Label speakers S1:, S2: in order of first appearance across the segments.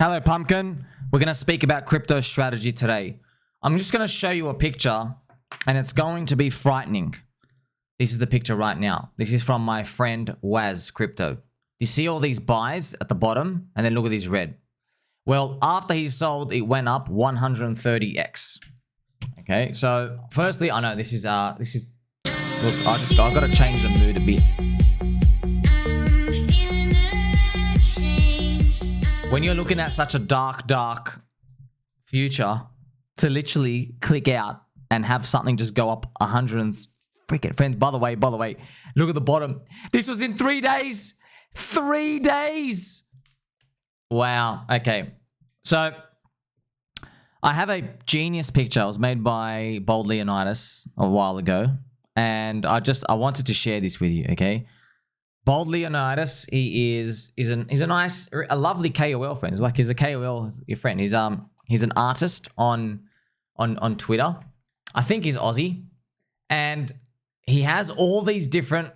S1: Hello, Pumpkin. We're going to speak about crypto strategy today. I'm just going to show you a picture, and it's going to be frightening. This is the picture right now. This is from my friend Waz Crypto. You see all these buys at the bottom, and then look at this red. Well, after he sold, it went up 130x. Okay, so firstly, I know this is look, I've got to change the mood a bit. When you're looking at such a dark future, to literally click out and have something just go up 100 and freaking friends. By the way, look at the bottom. This was in 3 days. 3 days. Wow. Okay. So I have a genius picture. It was made by Leonidas a while ago, and I wanted to share this with you. Okay. Bold Leonidas, he's a lovely KOL friend. He's a KOL, your friend. He's an artist on Twitter. I think he's Aussie, and he has all these different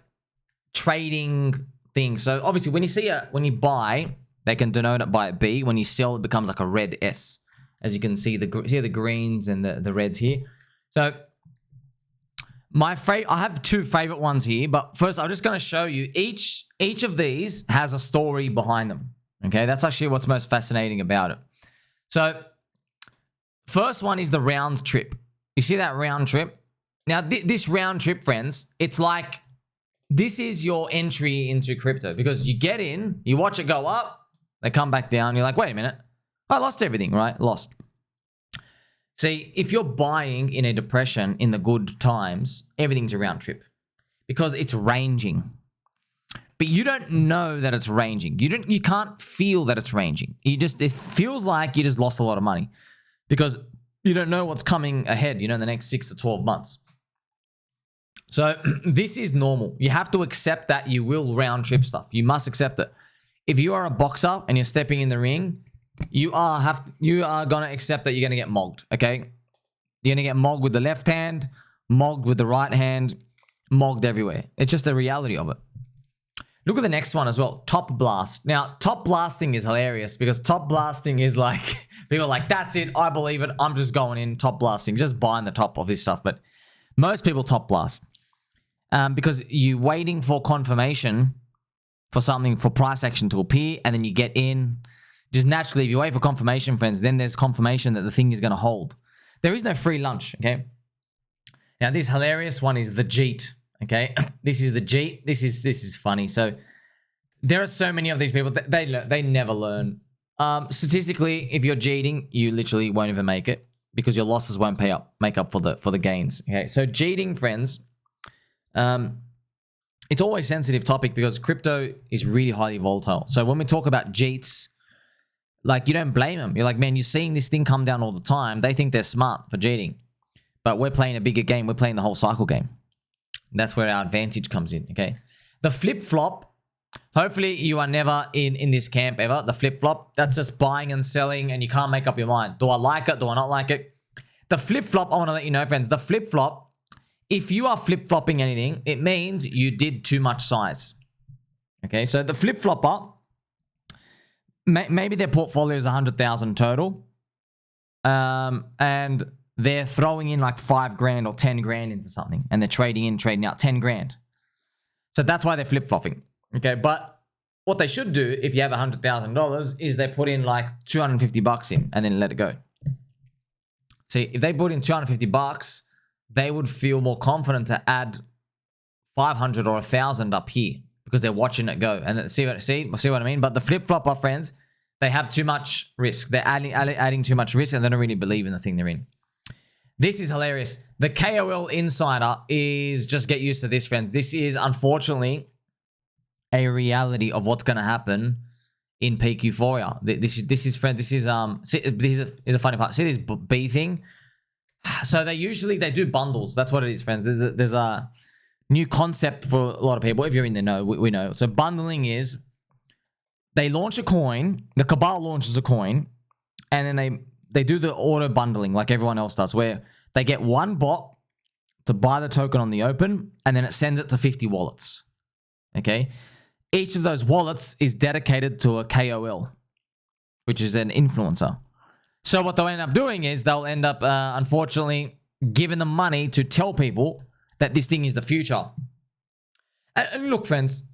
S1: trading things. So obviously, when you buy, they can denote it by a B. When you sell, it becomes like a red S, as you can see the greens and the reds here. So I have two favorite ones here, but first I'm just going to show you each of these has a story behind them. Okay, that's actually what's most fascinating about it. So first one is the round trip. You see that round trip? Now this round trip, friends, it's like this is your entry into crypto, because you get in, you watch it go up, they come back down, you're like, wait a minute, I lost everything, right? Lost. See, if you're buying in a depression in the good times, everything's a round trip because it's ranging. But you don't know that it's ranging. You can't feel that it's ranging. It feels like you just lost a lot of money because you don't know what's coming ahead, in the next 6 to 12 months. So this is normal. You have to accept that you will round trip stuff. You must accept it. If you are a boxer and you're stepping in the ring, you are gonna accept that you're gonna get mogged. Okay, you're gonna get mogged with the left hand, mogged with the right hand, mogged everywhere. It's just the reality of it. Look at the next one as well. Top blast. Now, top blasting is hilarious because top blasting is like people are like, that's it, I believe it, I'm just going in top blasting, just buying the top of this stuff. But most people top blast because you're waiting for confirmation for something, for price action to appear, and then you get in. Just naturally, if you wait for confirmation, friends, then there's confirmation that the thing is going to hold. There is no free lunch, okay? Now, this hilarious one is the Jeet, okay? This is the Jeet. This is funny. So there are so many of these people that they never learn. Statistically, if you're Jeeting, you literally won't even make it because your losses won't make up for the gains. Okay, so Jeeting, friends, it's always a sensitive topic because crypto is really highly volatile. So when we talk about Jeets, like, you don't blame them. You're like, man, you're seeing this thing come down all the time. They think they're smart for cheating. But we're playing a bigger game. We're playing the whole cycle game. That's where our advantage comes in, okay? The flip-flop, hopefully you are never in this camp ever. The flip-flop, that's just buying and selling, and you can't make up your mind. Do I like it? Do I not like it? The flip-flop, I want to let you know, friends, the flip-flop, if you are flip-flopping anything, it means you did too much size. Okay, so the flip-flopper, maybe their portfolio is 100,000 total, and they're throwing in like 5 grand or 10 grand into something, and they're trading out 10 grand. So that's why they're flip-flopping. Okay, but what they should do if you have $100,000 is they put in like $250 in and then let it go. See, if they put in $250, they would feel more confident to add 500 or 1,000 up here, because they're watching it go. And see what I mean? But the flip-flopper, friends, they have too much risk. They're adding too much risk, and they don't really believe in the thing they're in. This is hilarious. The KOL Insider is, just get used to this, friends. This is, unfortunately, a reality of what's going to happen in peak euphoria. This is, friends, this is a funny part. See this B thing? So they do bundles. That's what it is, friends. There's a new concept for a lot of people. If you're in the know, we know. So bundling is, they launch a coin, the Cabal launches a coin, and then they do the auto bundling like everyone else does, where they get one bot to buy the token on the open, and then it sends it to 50 wallets. Okay? Each of those wallets is dedicated to a KOL. which is an influencer. So what they'll end up doing is they'll end up, unfortunately, giving them money to tell people that this thing is the future. And look, friends,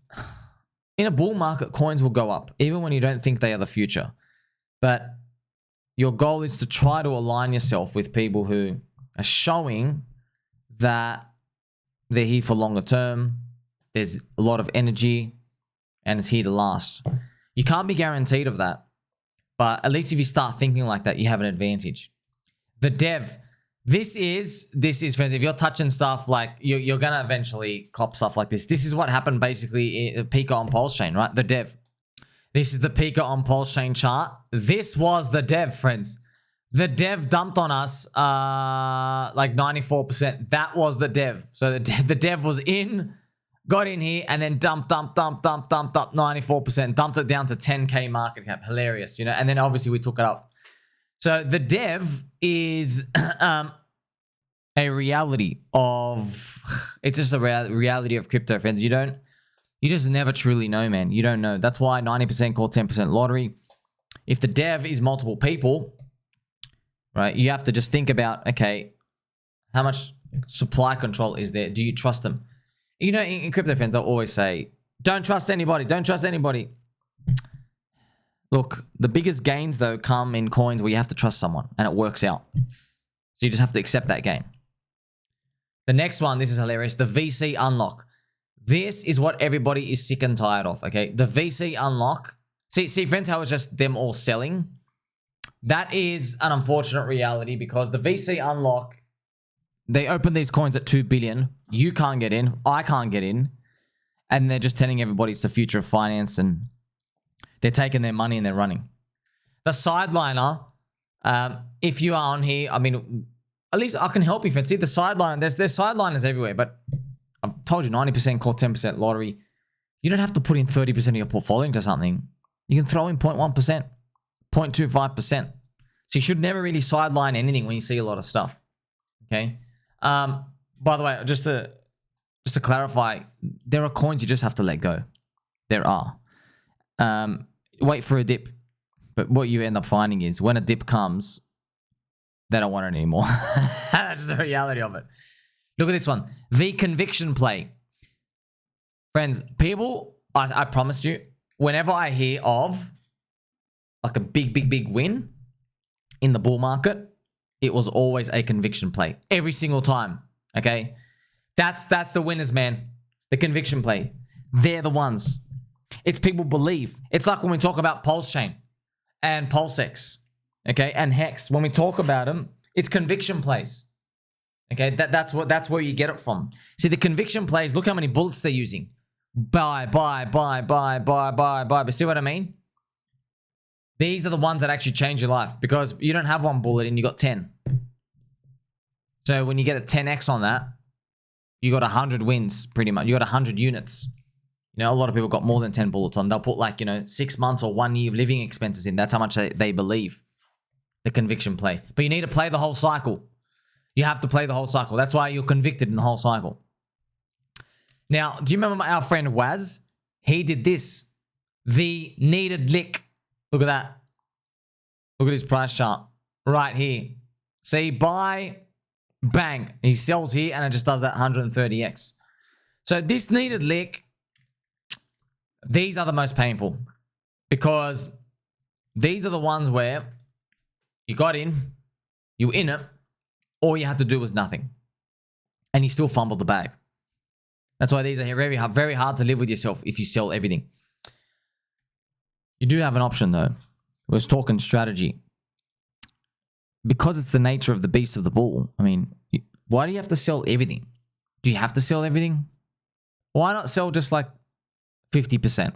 S1: in a bull market, coins will go up, even when you don't think they are the future. But your goal is to try to align yourself with people who are showing that they're here for longer term. There's a lot of energy and it's here to last. You can't be guaranteed of that. But at least if you start thinking like that, you have an advantage. The dev. This is friends, if you're touching stuff like you're going to eventually cop stuff like this. This is what happened basically in PIKA on PulseChain, right? The dev. This is the PIKA on PulseChain chart. This was the dev, friends. The dev dumped on us like 94%. That was the dev. So the dev was in, got in here, and then dumped 94%. Dumped it down to 10K market cap. Hilarious, you know? And then obviously we took it up. So the dev is a reality of... It's just a reality of crypto, friends. You just never truly know, man. You don't know. That's why 90% called 10% lottery. If the dev is multiple people, right, you have to just think about, okay, how much supply control is there? Do you trust them? You know, in crypto, friends, I'll always say, don't trust anybody. Don't trust anybody. Look, the biggest gains, though, come in coins where you have to trust someone, and it works out. So you just have to accept that gain. The next one, this is hilarious. The VC unlock. This is what everybody is sick and tired of, okay? The VC unlock. See, friends, how it's just them all selling? That is an unfortunate reality because the VC unlock, they open these coins at 2 billion. You can't get in. I can't get in. And they're just telling everybody it's the future of finance and they're taking their money and they're running. The Sideliner, if you are on here, I mean, at least I can help you, friends. See, the Sideliner, there's Sideliners everywhere, but I've told you 90% call 10% lottery. You don't have to put in 30% of your portfolio into something. You can throw in 0.1%, 0.25%. So you should never really sideline anything when you see a lot of stuff. Okay. By the way, just to clarify, there are coins you just have to let go. There are. Wait for a dip. But what you end up finding is when a dip comes, they don't want it anymore. That's just the reality of it. Look at this one. The conviction play. Friends, people, I promise you, whenever I hear of like a big win in the bull market, it was always a conviction play. Every single time. Okay? That's the winners, man. The conviction play. They're the ones. It's people believe. It's like when we talk about PulseChain and PulseX, okay, and Hex. When we talk about them, it's conviction plays. Okay, that's where you get it from. See, the conviction plays, look how many bullets they're using. Buy. But see what I mean? These are the ones that actually change your life because you don't have one bullet and you got 10. So when you get a 10x on that, you got 100 wins pretty much. You got 100 units. You know, a lot of people got more than 10 bullets on. They'll put like, 6 months or 1 year of living expenses in. That's how much they believe. The conviction play. But you need to play the whole cycle. You have to play the whole cycle. That's why you're convicted in the whole cycle. Now, do you remember our friend Waz? He did this. The needed lick. Look at that. Look at his price chart. Right here. See, buy, bang. He sells here and it just does that 130x. So this needed lick, these are the most painful because these are the ones where you got in, you in it, all you had to do was nothing. And you still fumbled the bag. That's why these are very hard to live with yourself if you sell everything. You do have an option though. We're talking strategy. Because it's the nature of the beast of the bull. I mean, why do you have to sell everything? Do you have to sell everything? Why not sell just like 50%?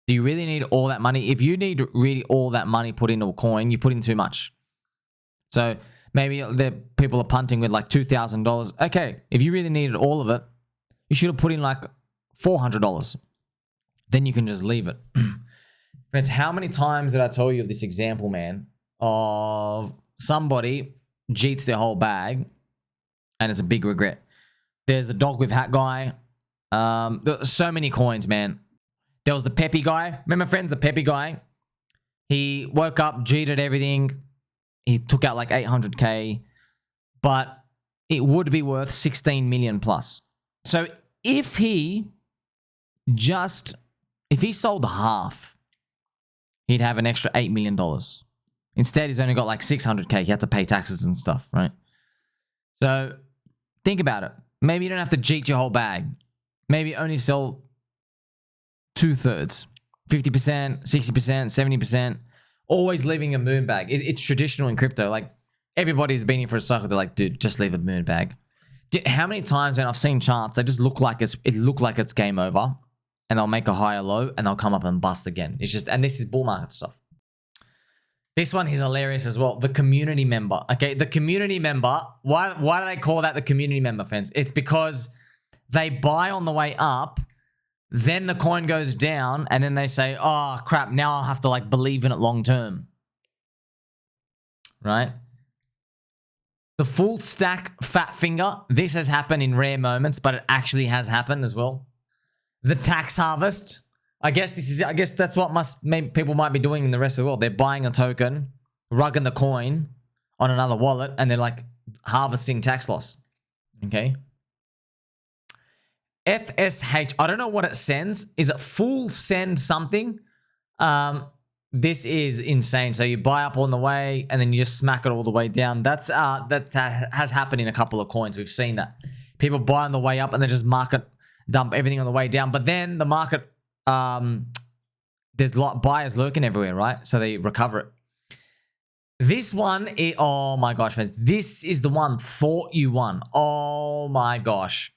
S1: Do you really need all that money? If you need really all that money put into a coin, you put in too much. So maybe the people are punting with like $2,000. Okay, if you really needed all of it, you should have put in like $400. Then you can just leave it. Friends, how many times did I tell you of this example, man, of somebody jeets their whole bag and it's a big regret? There's the DogWifHat guy. There's so many coins, man. There was the Peppy guy. Remember, friends, the Peppy guy? He woke up, Jeeted everything. He took out like 800K, but it would be worth 16 million plus. So if he sold half, he'd have an extra $8 million. Instead, he's only got like 600K. He had to pay taxes and stuff, right? So think about it. Maybe you don't have to Jeet your whole bag. Maybe only sell 2/3, 50%, 60%, 70%. Always leaving a moon bag. It's traditional in crypto. Like everybody's been in for a cycle. They're like, dude, just leave a moon bag. How many times when I've seen charts, they just look like it's game over, and they'll make a higher low and they'll come up and bust again. It's just, and this is bull market stuff. This one is hilarious as well. The community member. Okay, the community member. Why do they call that the community member, fans? It's because they buy on the way up, then the coin goes down, and then they say, oh crap, now I'll have to like believe in it long term. Right? The full stack fat finger. This has happened in rare moments, but it actually has happened as well. The tax harvest. I guess that's what people might be doing in the rest of the world. They're buying a token, rugging the coin on another wallet, and they're like harvesting tax loss. Okay. FSH. I don't know what it sends. Is it full send something? This is insane. So you buy up on the way and then you just smack it all the way down. That has happened in a couple of coins. We've seen that. People buy on the way up and they just market dump everything on the way down. But then the market, there's buyers lurking everywhere, right? So they recover it. This one, oh my gosh, friends. This is the one thought you won. Oh my gosh.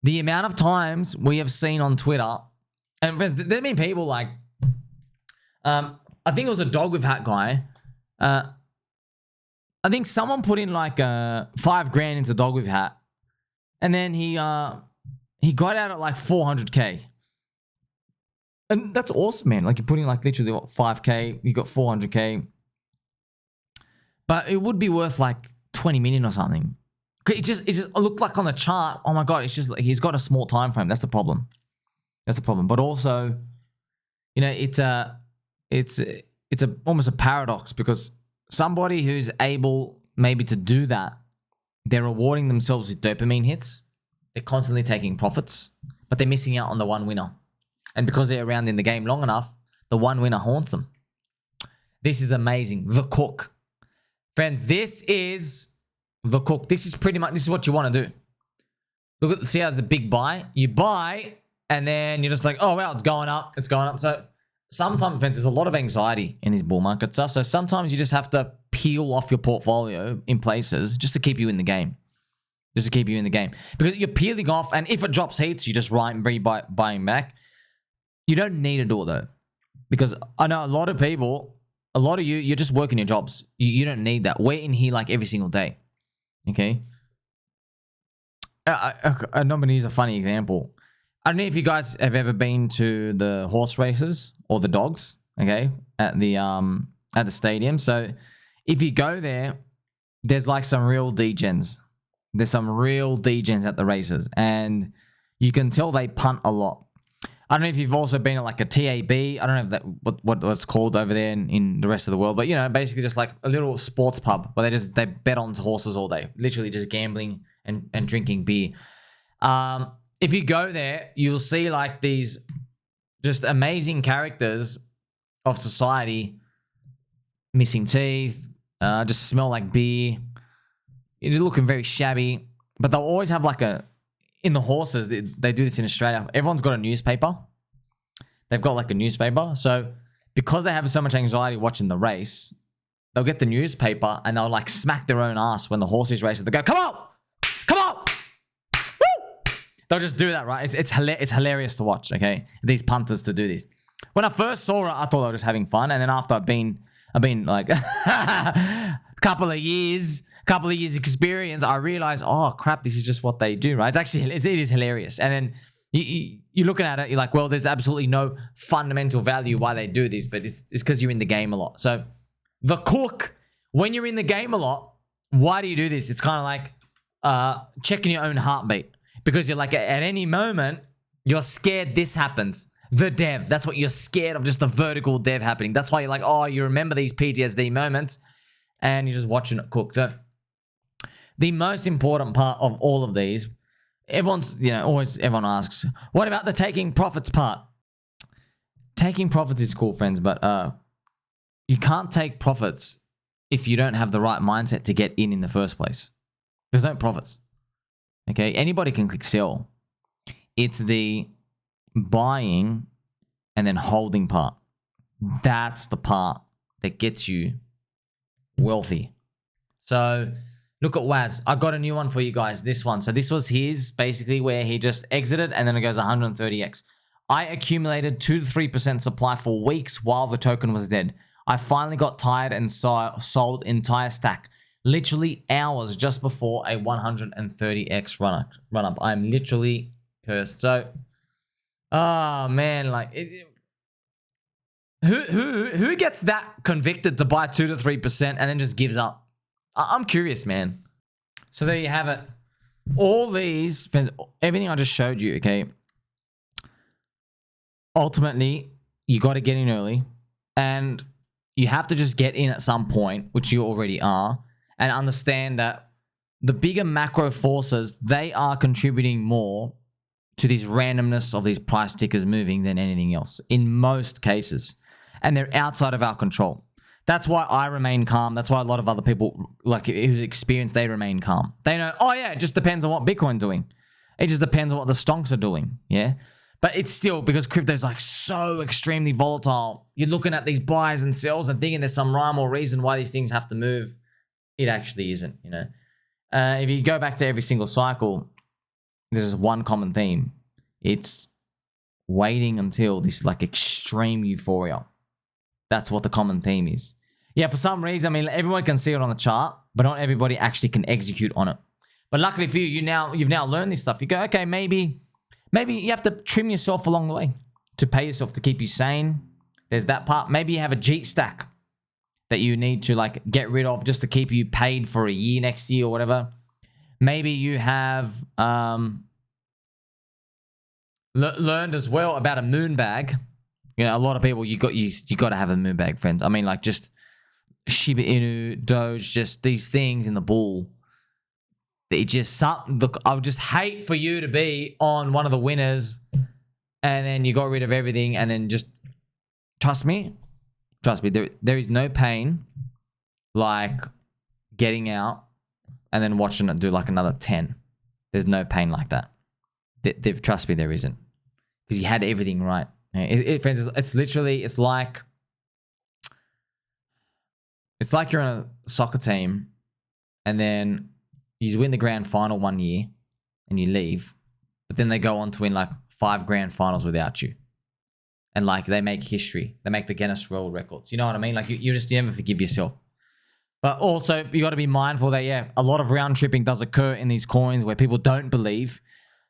S1: The amount of times we have seen on Twitter, and friends, there have been people like, I think it was a DogWifHat guy. I think someone put in like $5,000 into DogWifHat, and then he got out at like 400K. And that's awesome, man. Like you're putting like literally what, 5K, you got 400K. But it would be worth like 20 million or something. It just looked like on the chart, oh my God, it's just like he's got a small time frame. That's the problem. That's the problem. But also, you know, it's almost a paradox, because somebody who's able maybe to do that, they're rewarding themselves with dopamine hits. They're constantly taking profits, but they're missing out on the one winner. And because they're around in the game long enough, the one winner haunts them. This is amazing. The cook. Friends, this is the cook. This is what you want to do. Look, see how it's a big buy? You buy, and then you're just like, oh, wow, it's going up. It's going up. So sometimes, friends, there's a lot of anxiety in this bull market stuff. So sometimes you just have to peel off your portfolio in places just to keep you in the game. Just to keep you in the game. Because you're peeling off, and if it drops heats, you just buying back. You don't need to do it, though. Because I know a lot of people, a lot of you're just working your jobs. You don't need that. We're in here like every single day. Okay? I'm not going to use a funny example. I don't know if you guys have ever been to the horse races or the dogs, okay, at the stadium. So if you go there, there's like some real degens. There's some real degens at the races, and you can tell they punt a lot. I don't know if you've also been at like a TAB. I don't know if that what it's called over there in the rest of the world, but you know, basically just like a little sports pub where they bet on horses all day, literally just gambling and drinking beer. If you go there, you'll see like these just amazing characters of society, missing teeth, just smell like beer. You're looking very shabby, but they'll always have like in the horses, they do this in Australia. Everyone's got a newspaper. They've got like a newspaper. So because they have so much anxiety watching the race, they'll get the newspaper and they'll like smack their own ass when the horse is racing. They go, come on, come on. Woo! They'll just do that, right? It's hilarious to watch, okay? These punters to do this. When I first saw it, I thought they were just having fun. And then after I've been like a couple of years experience, I realized, oh crap, this is just what they do, right? It is hilarious. And then you're looking at it, you're like, well, there's absolutely no fundamental value why they do this, but it's because you're in the game a lot. So the cook, when you're in the game a lot, why do you do this? It's kind of like checking your own heartbeat, because you're like, at any moment, you're scared this happens. the dev. That's what you're scared of, just the vertical dev happening. That's why you're like, oh, you remember these PTSD moments and you're just watching it cook. So the most important part of all of these, everyone's, everyone asks, what about the taking profits part? Taking profits is cool, friends, but you can't take profits if you don't have the right mindset to get in the first place. There's no profits. Okay, anybody can click sell. It's the buying and then holding part. That's the part that gets you wealthy. So look at Waz. I got a new one for you guys. This one. So this was his, basically, where he just exited and then it goes 130x. I accumulated 2 to 3% supply for weeks while the token was dead. I finally got tired and sold entire stack. Literally hours just before a 130x run up. I'm literally cursed. So, oh man, like who gets that convicted to buy 2 to 3% and then just gives up? I'm curious, man. So there you have it. All these, everything I just showed you, okay? Ultimately, you got to get in early, and you have to just get in at some point, which you already are, and understand that the bigger macro forces, they are contributing more to this randomness of these price tickers moving than anything else in most cases. And they're outside of our control. That's why I remain calm. That's why a lot of other people, like who's experienced, they remain calm. They know, oh yeah, it just depends on what Bitcoin's doing. It just depends on what the stonks are doing, yeah? But it's still, because crypto's like so extremely volatile, you're looking at these buys and sells and thinking there's some rhyme or reason why these things have to move. It actually isn't, you know. If you go back to every single cycle, there's one common theme. It's waiting until this like extreme euphoria. That's what the common theme is. Yeah, for some reason, I mean, everyone can see it on the chart, but not everybody actually can execute on it. But luckily for you, you've now learned this stuff. You go, okay, maybe you have to trim yourself along the way to pay yourself, to keep you sane. There's that part. Maybe you have a Jeet stack that you need to like get rid of just to keep you paid for a year next year or whatever. Maybe you have learned as well about a moon bag. You know, a lot of people, you got to have a moon bag, friends. I mean, like just Shiba Inu, Doge, just these things in the bull. They just something. Look, I would just hate for you to be on one of the winners, and then you got rid of everything, and then just trust me. There is no pain like getting out and then watching it do like another 10. There's no pain like that. Trust me, there isn't, because you had everything right. Friends, it's literally, it's like you're on a soccer team and then you win the grand final one year and you leave, but then they go on to win like 5 grand finals without you. And like they make history. They make the Guinness World Records. You know what I mean? Like you never forgive yourself. But also you got to be mindful that, yeah, a lot of round tripping does occur in these coins where people don't believe.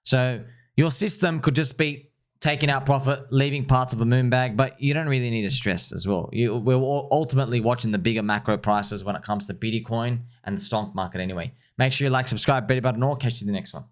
S1: So your system could just be taking out profit, leaving parts of a moon bag, but you don't really need to stress as well. We're ultimately watching the bigger macro prices when it comes to Bitcoin and the stock market anyway. Make sure you like, subscribe, belly button, or catch you in the next one.